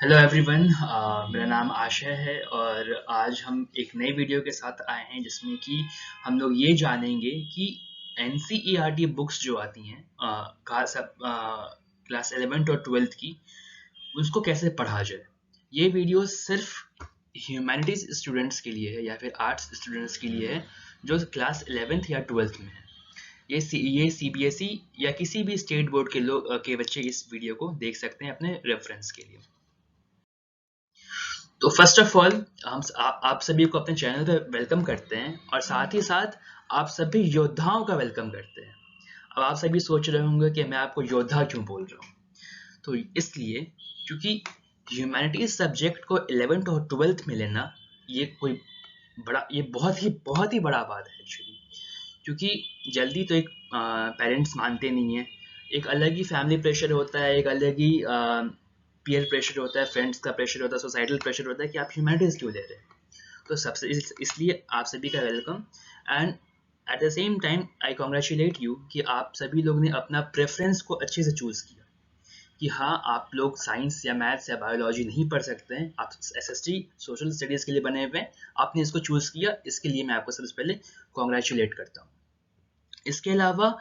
Hello everyone. मेरा नाम आशय है और आज हम एक नए वीडियो के साथ आए हैं जिसमें कि हम लोग ये जानेंगे कि एनसीईआरटी बुक्स जो आती हैं क्लास 11th और 12th की उसको कैसे पढ़ा जाए। ये वीडियो सिर्फ ह्यूमैनिटीज स्टूडेंट्स के लिए है या फिर आर्ट्स स्टूडेंट्स के लिए है जो क्लास 11th या 12th में है। ये सीबीएसई या किसी भी स्टेट बोर्ड के लोग के बच्चे इस वीडियो को देख सकते हैं अपने रेफरेंस के लिए। तो फर्स्ट ऑफ ऑल आप सभी को अपने चैनल पे वेलकम करते हैं और साथ ही साथ आप सभी योद्धाओं का वेलकम करते हैं। अब आप सभी सोच रहे होंगे कि मैं आपको योद्धा क्यों बोल रहा हूँ। तो इसलिए क्योंकि ह्यूमैनिटीज सब्जेक्ट को 11th और 12th में लेना ये बहुत ही बड़ा बात है एक्चुअली। क्योंकि जल्दी तो एक पेरेंट्स मानते नहीं है, एक अलग ही फैमिली प्रेशर होता है, एक अलग ही पीयर प्रेशर होता है, फ्रेंड्स का प्रेशर होता है, सोसाइटल प्रेशर होता है कि आप ह्यूमैनिटीज क्यों ले रहे हैं। तो सबसे इसलिए आप सभी का welcome and at the same time I congratulate you कि आप सभी लोग ने अपना प्रेफरेंस को अच्छे से चूज किया कि हाँ आप लोग साइंस या मैथ्स या बायोलॉजी नहीं पढ़ सकते हैं, आप एसएसटी सोशल स्टडीज के लिए बने हुए हैं, आपने इसको चूज किया, इसके लिए मैं आपको सबसे पहले कॉन्ग्रेचुलेट करता हूँ। इसके अलावा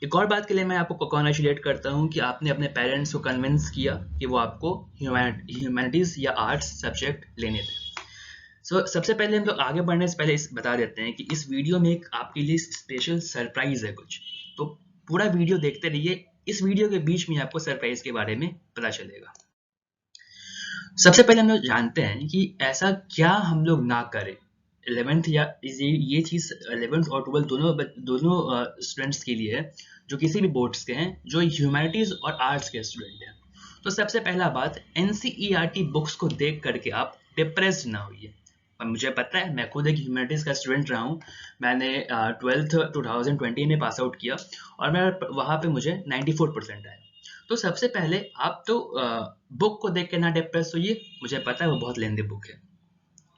एक और बात के लिए मैं आपको कॉन्ग्रेचुलेट करता हूँ कि आपने अपने पेरेंट्स को कन्विंस किया कि वो आपको ह्यूमैनिटीज या आर्ट्स सब्जेक्ट लेने दें। सबसे पहले हम लोग आगे बढ़ने से पहले बता देते हैं कि इस वीडियो में एक आपके लिए स्पेशल सरप्राइज है कुछ, तो पूरा वीडियो देखते रहिए। इस वीडियो के बीच में आपको सरप्राइज के बारे में पता चलेगा। सबसे पहले हम लोग जानते हैं कि ऐसा क्या हम लोग ना करें 11th या ये चीज 11th और 12th दोनों स्टूडेंट्स के लिए है जो किसी भी बोर्ड्स के हैं, जो ह्यूमैनिटीज और आर्ट्स के स्टूडेंट हैं। तो सबसे पहला बात, एनसीईआरटी बुक्स को देख करके आप डिप्रेस्ड ना होइए। और मुझे पता है, मैं खुद एक ह्यूमैनिटीज का स्टूडेंट रहा हूँ। मैंने 12th 2020 में पास आउट किया और मैं वहाँ पे मुझे 94% आया। तो सबसे पहले आप तो बुक को देख के ना डिप्रेस होइए, मुझे पता है वो बहुत लेंदी बुक है।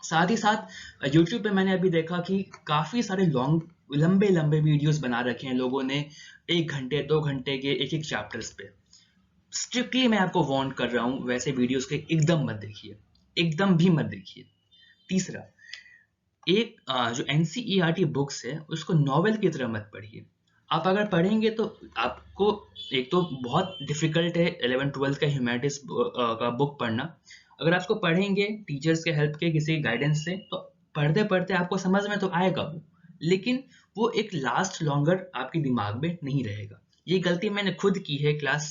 साथ ही साथ यूट्यूब पे मैंने अभी देखा कि काफ़ी सारे लंबे लंबे वीडियोस बना रखे हैं लोगों ने, 1 घंटे 2 घंटे के एक एक चैप्टर्स पे। स्ट्रिक्टली मैं आपको वार्न कर रहा हूँ, वैसे वीडियोस के एकदम मत देखिए, एकदम भी मत देखिए। तीसरा, एक जो एनसीईआरटी बुक्स है उसको नॉवेल की तरह मत पढ़िए। आप अगर पढ़ेंगे तो आपको एक तो बहुत डिफिकल्ट है 11th-12th का ह्यूमैनिटीज का बुक पढ़ना। अगर आप उसको पढ़ेंगे टीचर्स के हेल्प के किसी गाइडेंस से तो पढ़ते पढ़ते आपको समझ में तो आएगा वो, लेकिन वो एक लास्ट लॉन्गर आपके दिमाग में नहीं रहेगा। ये गलती मैंने खुद की है क्लास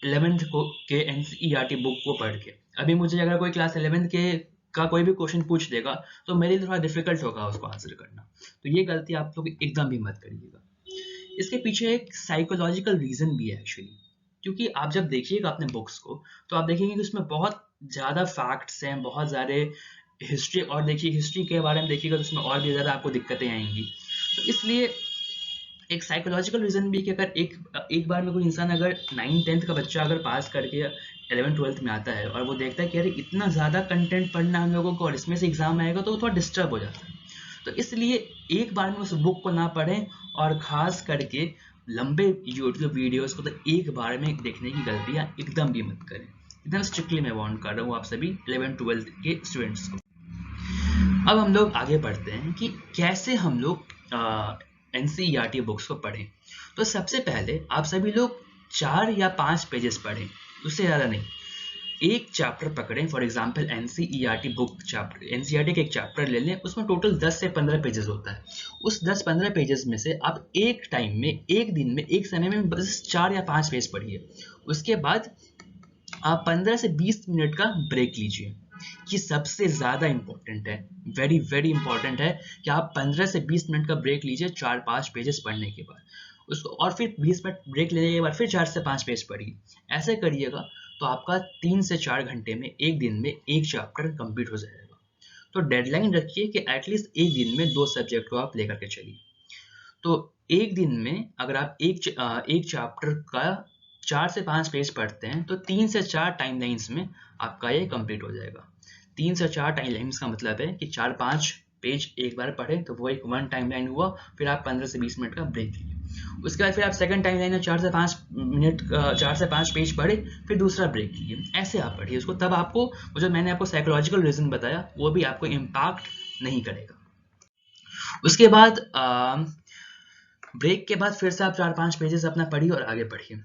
11th के एनसीईआरटी बुक को पढ़ के। अभी मुझे अगर कोई क्लास 11th के का कोई भी क्वेश्चन पूछ देगा तो मेरे लिए थोड़ा डिफिकल्ट होगा उसको आंसर करना। तो ये गलती आप लोग एकदम भी मत करिएगा। इसके पीछे एक साइकोलॉजिकल रीजन भी है एक्चुअली। क्योंकि आप जब देखिएगा अपने बुक्स को तो आप देखेंगे कि उसमें बहुत ज़्यादा फैक्ट्स हैं, बहुत ज़्यादा हिस्ट्री, और देखिए हिस्ट्री के बारे में देखिएगा तो उसमें और भी ज़्यादा आपको दिक्कतें आएंगी। तो इसलिए एक साइकोलॉजिकल रीजन भी कि अगर एक बार में कोई इंसान अगर 9th-10th का बच्चा अगर पास करके 11th-12th में आता है और वो देखता है कि अरे इतना ज़्यादा कंटेंट पढ़ना हम लोगों को और इसमें से एग्जाम आएगा, तो वो थोड़ा डिस्टर्ब हो जाता है। तो इसलिए एक बार में उस बुक को ना पढ़ें और खास करके लंबे यूट्यूब वीडियोस को तो एक बार में देखने की गलतियां एकदम भी मत करें। एकदम स्ट्रिक्टली मैं वार्न कर रहा हूँ आप सभी 11th-12th के स्टूडेंट्स को। अब हम लोग आगे बढ़ते हैं कि कैसे हम लोग एनसीईआरटी बुक्स को पढ़ें। तो सबसे पहले आप सभी लोग 4 या 5 पेजेस पढ़ें, उससे ज़्यादा नहीं। एक चैप्टर पकड़ें, for example NCERT book chapter, NCERT का एक चैप्टर ले लें, उसमें टोटल 10 से 15 पेजेस होता है। उस 10-15 पेजेस में से आप एक टाइम में, एक दिन में, एक समय में बस 4 या 5 पेज पढ़िए। उसके बाद आप 15 से 20 मिनट का ब्रेक लीजिए। ये सबसे ज़्यादा इम्पोर्टेंट है, वेरी वेरी इंपॉर्टेंट है कि आप 15 से 20 मिनट का ब्रेक लीजिए 4-5 पेजेस पढ़ने के बाद उसको, और फिर 20 मिनट ब्रेक लेने के बाद फिर 4 से 5 पेज पढ़िए। ऐसे करिएगा तो आपका 3 से 4 घंटे में एक दिन में एक चैप्टर कंप्लीट हो जाएगा। तो डेडलाइन रखिए कि एटलीस्ट एक दिन में 2 सब्जेक्ट को आप लेकर के चलिए। तो एक दिन में अगर आप एक चैप्टर का 4 से 5 पेज पढ़ते हैं तो 3 से 4 टाइमलाइंस में आपका ये कंप्लीट हो जाएगा। 3 से 4 टाइमलाइंस का मतलब है कि 4-5 पेज एक बार पढ़े तो वो एक वन टाइमलाइन हुआ, फिर आप 15 से 20 मिनट का ब्रेक लिए। उसके बाद फिर आप सेकंड टाइम लाइन में 4 से 5 पेज पढ़े, फिर दूसरा ब्रेक लिए, ऐसे आप पढ़िए उसको। तब आपको वो जो मैंने आपको साइकोलॉजिकल रीजन बताया वो भी आपको इम्पैक्ट नहीं करेगा। उसके बाद ब्रेक के बाद फिर से आप 4-5 पेजेस अपना पढ़िए और आगे बढ़िए,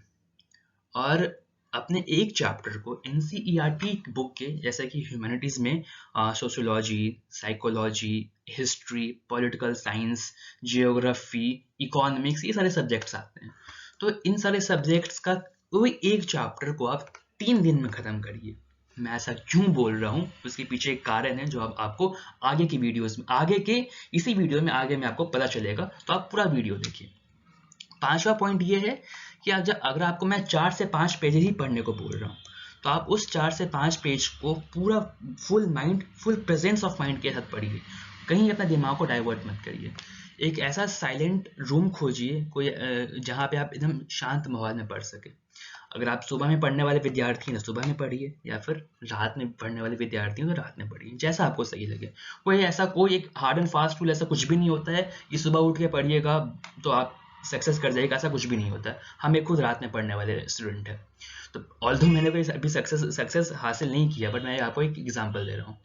और अपने एक चैप्टर को एनसीईआरटी बुक के, जैसे कि ह्यूमैनिटीज में sociology, psychology, history, political science, geography, economics, ये सारे सब्जेक्ट्स आते हैं। तो इन सारे सब्जेक्ट्स का कोई एक चैप्टर को आप 3 दिन में ख़त्म करिए। मैं ऐसा क्यों बोल रहा हूँ, उसके पीछे एक कारण है जो अब आपको आगे की वीडियोस में, आगे के इसी वीडियो में आगे में आपको पता चलेगा, तो आप पूरा वीडियो देखिए। 5वां पॉइंट ये है कि अगर आपको मैं 4 से 5 पेज ही पढ़ने को बोल रहा हूँ, तो आप उस 4 से 5 पेज को पूरा फुल प्रेजेंस ऑफ माइंड के साथ पढ़िए, कहीं अपना दिमाग को डाइवर्ट मत करिए। एक ऐसा साइलेंट रूम खोजिए कोई, जहाँ पे आप एकदम शांत माहौल में पढ़ सके। अगर आप सुबह में पढ़ने वाले विद्यार्थी हैं तो सुबह में पढ़िए, या फिर रात में पढ़ने वाले विद्यार्थी हैं तो रात में पढ़िए, जैसा आपको सही लगे। कोई एक हार्ड एंड फास्ट रूल ऐसा कुछ भी नहीं होता है कि सुबह उठ के पढ़िएगा तो आप सक्सेस कर जाएगा, ऐसा कुछ भी नहीं होता है। हम एक खुद रात में पढ़ने वाले स्टूडेंट हैं, तो ऑल्दो मैंने कोई अभी सक्सेस हासिल नहीं किया, बट मैं आपको एक एग्जांपल दे रहा हूँ।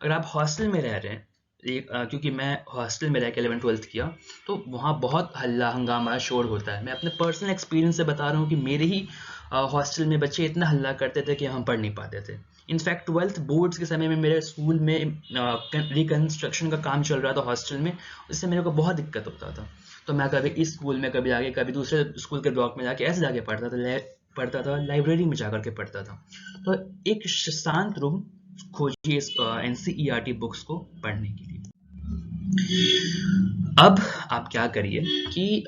अगर आप हॉस्टल में रह रहे हैं, क्योंकि मैं हॉस्टल में रह के 11th-12th किया, तो वहाँ बहुत हल्ला हंगामा शोर होता है। मैं अपने पर्सनल एक्सपीरियंस से बता रहा हूँ कि मेरे ही हॉस्टल में बच्चे इतना हल्ला करते थे कि हम पढ़ नहीं पाते थे। इनफैक्ट 12th बोर्ड्स के समय में मेरे स्कूल में रिकन्स्ट्रक्शन का काम चल रहा था हॉस्टल में, उससे मेरे को बहुत दिक्कत होता था। तो मैं कभी इस स्कूल में, कभी आगे, कभी दूसरे स्कूल के ब्लॉक में जाके ऐसे जाके पढ़ता था, लाइब्रेरी में जाकर के पढ़ता था। तो एक शांत रूम खोजिए इस एनसीईआरटी बुक्स को पढ़ने के लिए। अब आप क्या करिए कि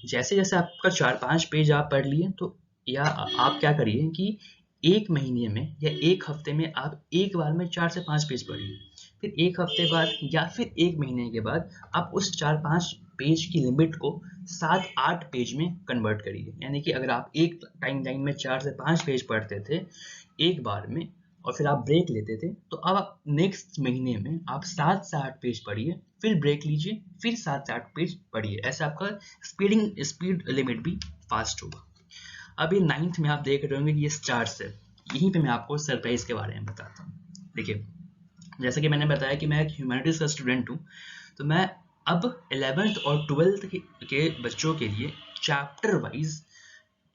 जैसे जैसे आपका 4-5 पेज आप पढ़ लिए, तो या आप क्या करिए कि 1 महीने में या 1 हफ्ते में आप एक बार में 4 से 5 पेज पढ़िए। फिर 1 हफ्ते बाद या फिर 1 महीने के बाद आप उस 4-5 पेज की लिमिट को 7-8 पेज में कन्वर्ट करिए। यानी कि अगर आप एक टाइम लाइन में 4 से 5 पेज पढ़ते थे एक बार में, और फिर आप ब्रेक लेते थे, तो अब आप नेक्स्ट महीने में आप 7 से 8 पेज पढ़िए, फिर ब्रेक लीजिए, फिर 7 से 8 पेज पढ़िए। ऐसे आपका स्पीड लिमिट भी फास्ट होगा। अभी 9th में आप देख रहे होंगे कि ये स्टार्स है, यहीं पे मैं आपको सरप्राइज के बारे में बताता हूँ। देखिए, जैसे कि मैंने बताया कि मैं एक ह्यूमैनिटीज का स्टूडेंट हूँ, तो मैं अब 11th और 12th के बच्चों के लिए चैप्टर वाइज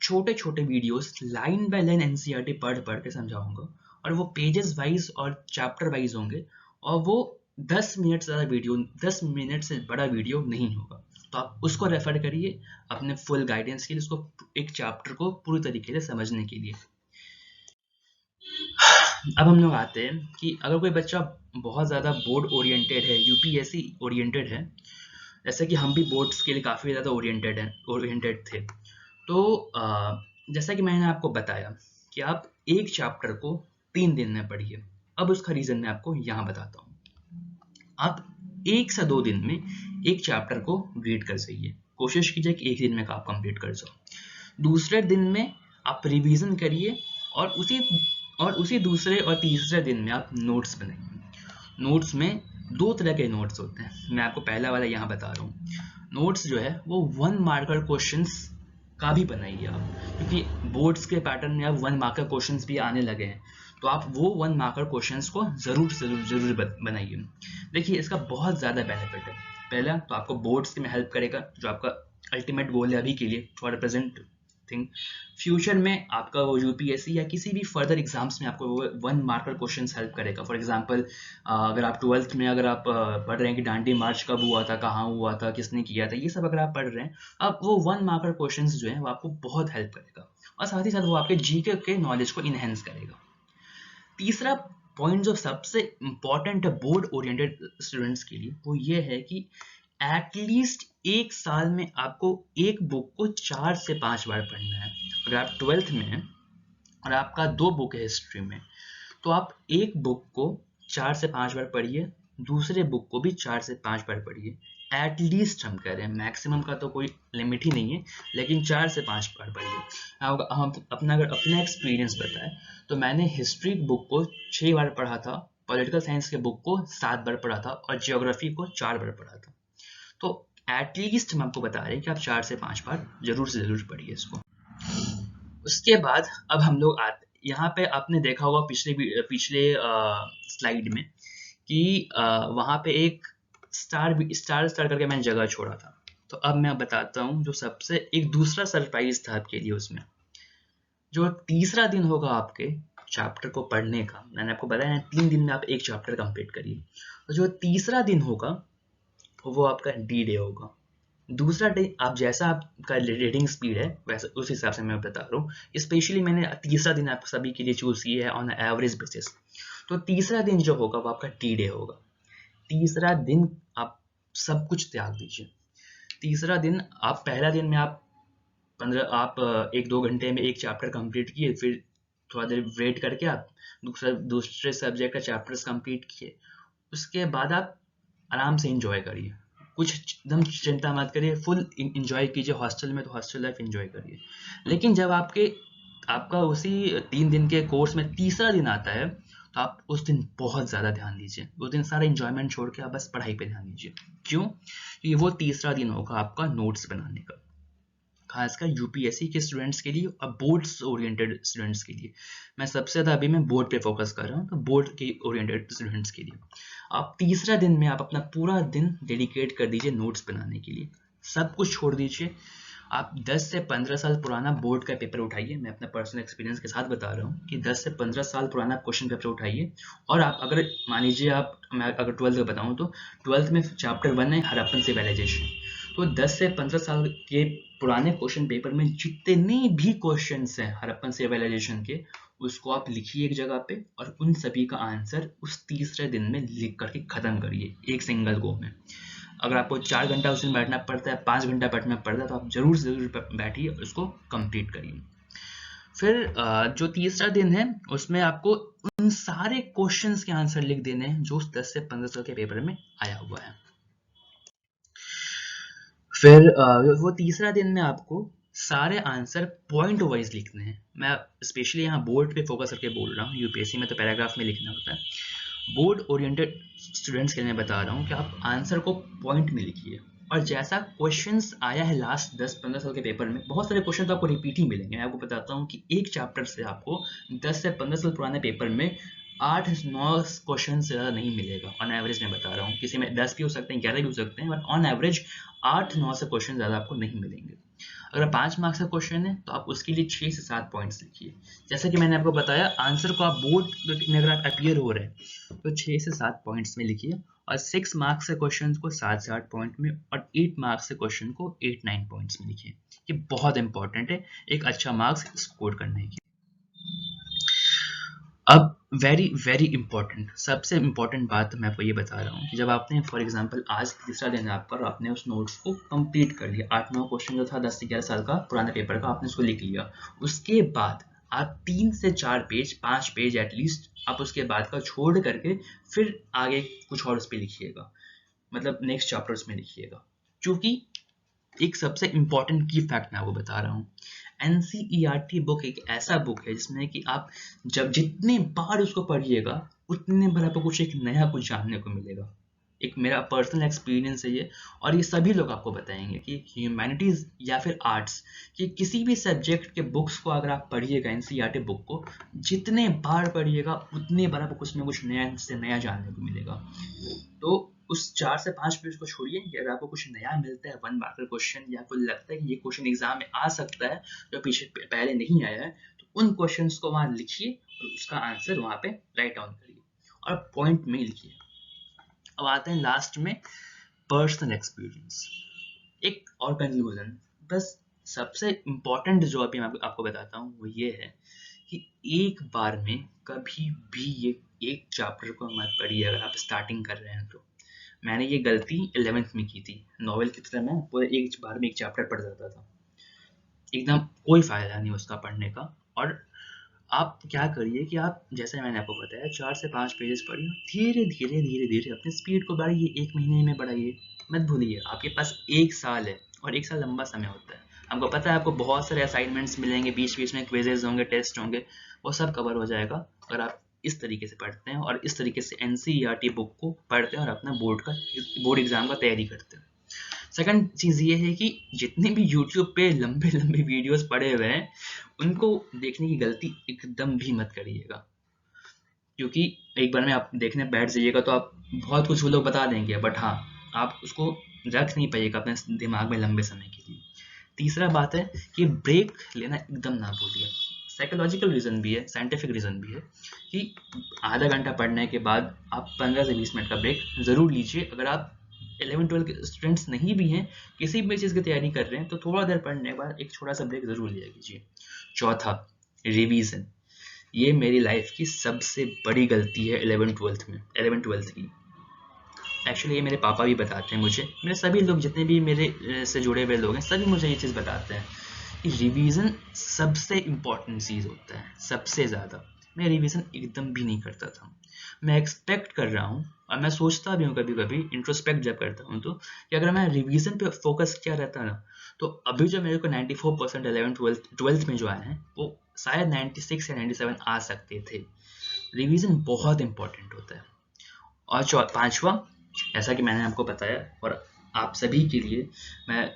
छोटे छोटे videos line by line NCERT पढ़ पढ़ के समझाऊंगा, और वो पेजेस वाइज और चैप्टर वाइज होंगे, और वो 10 मिनट से ज़्यादा वीडियो, 10 मिनट से बड़ा वीडियो नहीं होगा। तो आप उसको रेफर करिए अपने फुल गाइडेंस के लिए, उसको एक चैप्टर को पूरी तरीके से समझने के लिए। अब हम लोग आते हैं कि अगर कोई बच्चा बहुत ज़्यादा बोर्ड ओरिएंटेड है, यूपीएससी ओरिएंटेड है, जैसे कि हम भी बोर्ड्स के लिए काफ़ी ज़्यादा ओरिएंटेड थे, तो जैसा कि मैंने आपको बताया कि आप एक चैप्टर को 3 दिन में पढ़िए। अब उसका रीज़न मैं आपको यहाँ बताता हूँ। आप 1 से 2 दिन में एक चैप्टर को रीड कर जाइए, कोशिश कीजिए कि एक दिन में आप कंप्लीट कर जाओ। दूसरे दिन में आप रिवीजन करिए, और उसी दूसरे और तीसरे दिन में आप नोट्स बनाइए। नोट्स में 2 तरह के नोट्स होते हैं, मैं आपको पहला वाला यहाँ बता रहा हूँ। नोट्स जो है वो 1 मार्कर क्वेश्चंस का भी बनाइए आप, क्योंकि बोर्ड्स के पैटर्न में अब 1 मार्कर क्वेश्चंस भी आने लगे हैं, तो आप वो 1 मार्कर क्वेश्चंस को ज़रूर बनाइए। देखिए, इसका बहुत ज़्यादा बेनिफिट है। पहला तो आपको बोर्ड्स में हेल्प करेगा, जो आपका अल्टीमेट गोल है अभी के लिए, फॉर प्रेजेंट थिंग। फ्यूचर में आपका वो यूपीएससी या किसी भी फर्दर एग्जाम्स में आपको वो 1 मार्कर क्वेश्चंस हेल्प करेगा। फॉर एग्जांपल, अगर आप 12th में अगर आप पढ़ रहे हैं कि दांडी मार्च कब हुआ था, कहाँ हुआ था, किसने किया था, ये सब अगर आप पढ़ रहे हैं, अब वो 1 मार्कर क्वेश्चंस जो है वो आपको बहुत हेल्प करेगा, और साथ ही साथ वो आपके जीके के नॉलेज को इनहेंस करेगा। तीसरा पॉइंट जो सबसे इम्पॉर्टेंट है बोर्ड ओरिएंटेड स्टूडेंट्स के लिए, वो ये है कि एटलीस्ट 1 साल में आपको एक बुक को 4 से 5 बार पढ़ना है। अगर आप 12th में हैं और आपका 2 बुक है हिस्ट्री में, तो आप एक बुक को 4 से 5 बार पढ़िए, दूसरे बुक को भी 4 से 5 बार पढ़िए। एटलीस्ट हम कह रहे हैं, मैक्सिमम का तो कोई लिमिट ही नहीं है, लेकिन 4 से 5 बार पढ़िए। हम अगर अपना एक्सपीरियंस बताएं, तो मैंने हिस्ट्री बुक को 6 बार पढ़ा था, पॉलिटिकल साइंस के बुक को 7 बार पढ़ा था, और जियोग्राफी को 4 बार पढ़ा था। तो एटलीस्ट हम आपको बता रहे हैं कि आप 4 से 5 बार जरूर से जरूर पढ़िए इसको। उसके बाद अब हम लोग आते, यहाँ पे आपने देखा होगा पिछले स्लाइड में कि वहाँ पे एक स्टार करके मैंने जगह छोड़ा था। तो अब मैं बताता हूँ जो सबसे एक दूसरा सरप्राइज था आपके लिए। उसमें जो तीसरा दिन होगा आपके चैप्टर को पढ़ने का, मैंने आपको बताया ना 3 दिन में आप एक चैप्टर कंप्लीट करिए। तो जो तीसरा दिन होगा वो आपका डी डे होगा। दूसरा डे आप जैसा आपका रीडिंग स्पीड है वैसा उस हिसाब से मैं बता रहा हूँ। स्पेशली मैंने तीसरा दिन आप सभी के लिए चूज किया है ऑन एवरेज बेसिस। तो तीसरा दिन जो होगा वो आपका डी डे होगा। तीसरा दिन आप सब कुछ त्याग दीजिए। तीसरा दिन आप पहला दिन में आप 1-2 घंटे में एक चैप्टर कंप्लीट किए, फिर थोड़ा देर वेट करके आप दूसरे सब्जेक्ट का चैप्टर्स कंप्लीट किए। उसके बाद आप आराम से इंजॉय करिए, कुछ एकदम चिंता मत करिए, फुल इंजॉय कीजिए। हॉस्टल में तो हॉस्टल लाइफ इंजॉय करिए। लेकिन जब आपका उसी 3 दिन के कोर्स में तीसरा दिन आता है तो आप उस दिन बहुत ज़्यादा ध्यान दीजिए। उस दिन सारा इंजॉयमेंट छोड़ के आप बस पढ़ाई पे ध्यान दीजिए। क्यों? क्योंकि वो तीसरा दिन होगा आपका नोट्स बनाने का, खासकर यूपीएससी के स्टूडेंट्स के लिए और बोर्ड्स ओरिएंटेड स्टूडेंट्स के लिए। मैं सबसे ज़्यादा अभी मैं बोर्ड पे फोकस कर रहा हूँ, तो बोर्ड के ओरिएंटेड स्टूडेंट्स के लिए आप तीसरा दिन में आप अपना पूरा दिन डेडिकेट कर दीजिए नोट्स बनाने के लिए। सब कुछ छोड़ दीजिए। आप 10 से 15 साल पुराना बोर्ड का पेपर उठाइए। मैं अपना पर्सनल एक्सपीरियंस के साथ बता रहा हूँ कि 10 से 15 साल पुराना क्वेश्चन पेपर उठाइए। और आप अगर मान लीजिए मैं अगर 12th का बताऊँ तो 12th में चैप्टर 1 है हड़प्पन सिविलाइजेशन। तो 10 से 15 साल के पुराने क्वेश्चन पेपर में जितने भी क्वेश्चंस हैं हड़प्पन सिविलाइजेशन के, उसको आप लिखिए एक जगह पे और उन सभी का आंसर उस तीसरे दिन में लिख करके खत्म करिए एक सिंगल गो में। अगर आपको 4 घंटा उस दिन बैठना पड़ता है, 5 घंटा बैठना पड़ता है, तो आप जरूर से जरूर बैठिए, उसको कंप्लीट करिए। फिर जो तीसरा दिन है उसमें आपको उन सारे क्वेश्चंस के आंसर लिख देने हैं जो उस 10 से 15 साल के पेपर में आया हुआ है। फिर वो तीसरा दिन में आपको सारे आंसर पॉइंट वाइज लिखने हैं। मैं स्पेशली यहाँ बोर्ड पे फोकस करके बोल रहा हूँ, यूपीएससी में तो पैराग्राफ में लिखना होता है। बोर्ड ओरिएंटेड स्टूडेंट्स के लिए मैं बता रहा हूँ कि आप आंसर को पॉइंट में लिखिए। और जैसा क्वेश्चंस आया है लास्ट 10-15 साल के पेपर में, बहुत सारे क्वेश्चन तो आपको रिपीट ही मिलेंगे। मैं आपको बताता हूँ कि एक चैप्टर से आपको 10 से 15 साल पुराने पेपर में 8-9 क्वेश्चन से ज़्यादा नहीं मिलेगा। ऑन एवरेज मैं बता रहा हूँ, किसी में 10 भी हो सकते हैं, 11 भी हो सकते हैं, बट ऑन एवरेज 8-9 से क्वेश्चन ज़्यादा आपको नहीं मिलेंगे। अगर 5 मार्क्स का क्वेश्चन है तो आप उसके लिए 6 से 7 पॉइंट्स लिखिए। जैसा कि मैंने आपको बताया, आंसर को आप बोर्ड में अगर आप अपीयर हो रहे हैं तो 6 से 7 पॉइंट्स में लिखिए। और 6 मार्क्स के क्वेश्चन को 7 से 8 पॉइंट में और 8 मार्क्स के क्वेश्चन को 8-9 पॉइंट्स में लिखिए। ये बहुत इंपॉर्टेंट है एक अच्छा मार्क्स स्कोर करने की। अब वेरी वेरी इंपॉर्टेंट, सबसे इंपॉर्टेंट बात मैं आपको ये बता रहा हूँ कि जब आपने फॉर एग्जांपल आज तीसरा दिन आपका और आपने उस नोट्स को कंप्लीट कर लिया, 8-9 क्वेश्चन जो था 10 से 11 साल का पुराने पेपर का, आपने उसको लिख लिया। उसके बाद आप 3 से 4 पेज, 5 पेज एटलीस्ट आप उसके बाद का छोड़ करके फिर आगे कुछ और उस पर लिखिएगा, मतलब नेक्स्ट चैप्टर्स में लिखिएगा। क्योंकि एक सबसे इंपॉर्टेंट की फैक्ट मैं आपको बता रहा हूँ, एनसीईआरटी बुक एक ऐसा बुक है जिसमें कि आप जब जितने बार उसको पढ़िएगा उतने बार आपको कुछ एक नया कुछ जानने को मिलेगा। एक मेरा पर्सनल एक्सपीरियंस है ये, और ये सभी लोग आपको बताएंगे कि ह्यूमैनिटीज या फिर आर्ट्स कि किसी भी सब्जेक्ट के बुक्स को अगर आप पढ़िएगा, एनसीईआरटी बुक को जितने बार पढ़िएगा उतने बार आपको कुछ ना कुछ नया से नया जानने को मिलेगा। तो उस 4 से 5 पेज को छोड़िए कि अगर आपको कुछ नया मिलता है 1 मार्कर क्वेश्चन, या आपको लगता है कि ये क्वेश्चन एग्जाम में आ सकता है जो पीछे पहले नहीं आया है, तो उन क्वेश्चंस को वहां लिखिए और उसका आंसर वहां पे राइट डाउन करिए और पॉइंट में लिखिए। अब आते हैं लास्ट में पर्सनल एक्सपीरियंस, एक और कंक्लूजन। बस सबसे इम्पोर्टेंट जो अभी मैं आपको बताता हूँ वो ये है कि एक बार में कभी भी ये एक चैप्टर को मत पढ़िए अगर आप स्टार्टिंग कर रहे हैं तो। मैंने ये गलती 11th में की थी। नॉवेल की तरह मैं पूरे एक बार में एक चैप्टर पढ़ जाता था, एकदम कोई फायदा नहीं उसका पढ़ने का। और आप क्या करिए कि आप जैसे मैंने आपको बताया 4 से 5 पेजेस पढ़िए, धीरे धीरे धीरे धीरे अपनी स्पीड को बढ़ाइए, 1 महीने में बढ़ाइए। मत भूलिए आपके पास 1 साल है और 1 साल लंबा समय होता है। आपको पता है आपको बहुत सारे असाइनमेंट्स मिलेंगे, बीच बीच में क्विजेज होंगे, टेस्ट होंगे, वो सब कवर हो जाएगा अगर आप इस तरीके से पढ़ते हैं और इस तरीके से एनसीईआरटी बुक को पढ़ते हैं और अपना बोर्ड एग्जाम का तैयारी करते हैं। सेकंड चीज़ ये है कि जितने भी यूट्यूब पे लंबे लंबे वीडियोस पड़े हुए हैं उनको देखने की गलती एकदम भी मत करिएगा, क्योंकि एक बार में आप देखने बैठ जाइएगा तो आप बहुत कुछ वो लोग बता देंगे, बट हाँ आप उसको रख नहीं पाइएगा अपने दिमाग में लंबे समय के लिए। तीसरा बात है कि ब्रेक लेना एकदम ना भूलिए। साइकोलॉजिकल रीज़न भी है, साइंटिफिक रीज़न भी है कि आधा घंटा पढ़ने के बाद आप 15 से 20 मिनट का ब्रेक ज़रूर लीजिए। अगर आप 11-12 के स्टूडेंट्स नहीं भी हैं, किसी भी चीज़ की तैयारी कर रहे हैं, तो थोड़ा देर पढ़ने के बाद एक छोटा सा ब्रेक ज़रूर लिया कीजिए। चौथा, रिवीजन। ये मेरी लाइफ की सबसे बड़ी गलती है 11-12 की। एक्चुअली ये मेरे पापा भी बताते हैं मुझे, मेरे सभी लोग जितने भी मेरे से जुड़े हुए लोग हैं सभी मुझे ये चीज़ बताते हैं कि रिवीजन सबसे इम्पॉर्टेंट चीज़ होता है, सबसे ज़्यादा। मैं रिवीजन एकदम भी नहीं करता था। मैं एक्सपेक्ट कर रहा हूँ और मैं सोचता भी हूँ कभी कभी, इंट्रोस्पेक्ट जब करता हूँ तो, कि अगर मैं रिवीजन पे फोकस किया रहता ना, तो अभी जो मेरे को 94% 11th-12th में जो आए हैं वो शायद 96 या 97 आ सकते थे। रिवीजन बहुत इंपॉर्टेंट होता है। और पांचवा, जैसा कि मैंने आपको बताया और आप सभी के लिए मैं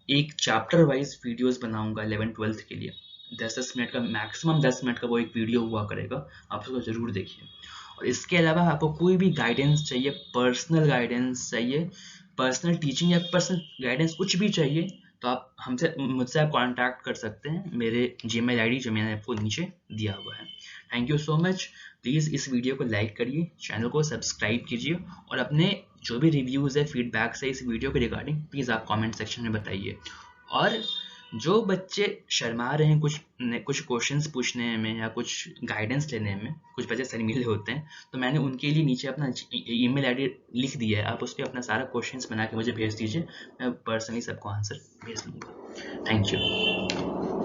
एक चैप्टर वाइज वीडियोस बनाऊंगा 11-12 के लिए। 10-10 मिनट का, मैक्सिमम 10 मिनट का वो एक वीडियो हुआ करेगा, आप उसको ज़रूर देखिए। और इसके अलावा आपको कोई भी गाइडेंस चाहिए, पर्सनल गाइडेंस चाहिए, पर्सनल टीचिंग या पर्सनल गाइडेंस कुछ भी चाहिए, तो आप मुझसे आप कांटेक्ट कर सकते हैं। मेरे जीमेल आईडी जो मैंने आपको नीचे दिया हुआ है। Thank you so much. Please इस वीडियो को लाइक करिए, चैनल को सब्सक्राइब कीजिए और अपने जो भी रिव्यूज़ है, फीडबैक्स है इस वीडियो के रिगार्डिंग प्लीज़ आप कमेंट सेक्शन में बताइए। और जो बच्चे शर्मा रहे हैं कुछ क्वेश्चंस पूछने में या कुछ गाइडेंस लेने में, कुछ बच्चे शर्मीले होते हैं, तो मैंने उनके लिए नीचे अपना ईमेल आईडी लिख दिया है। आप उस पर अपना सारा क्वेश्चंस बना के मुझे भेज दीजिए, मैं पर्सनली सबको आंसर भेज दूँगा। Thank you.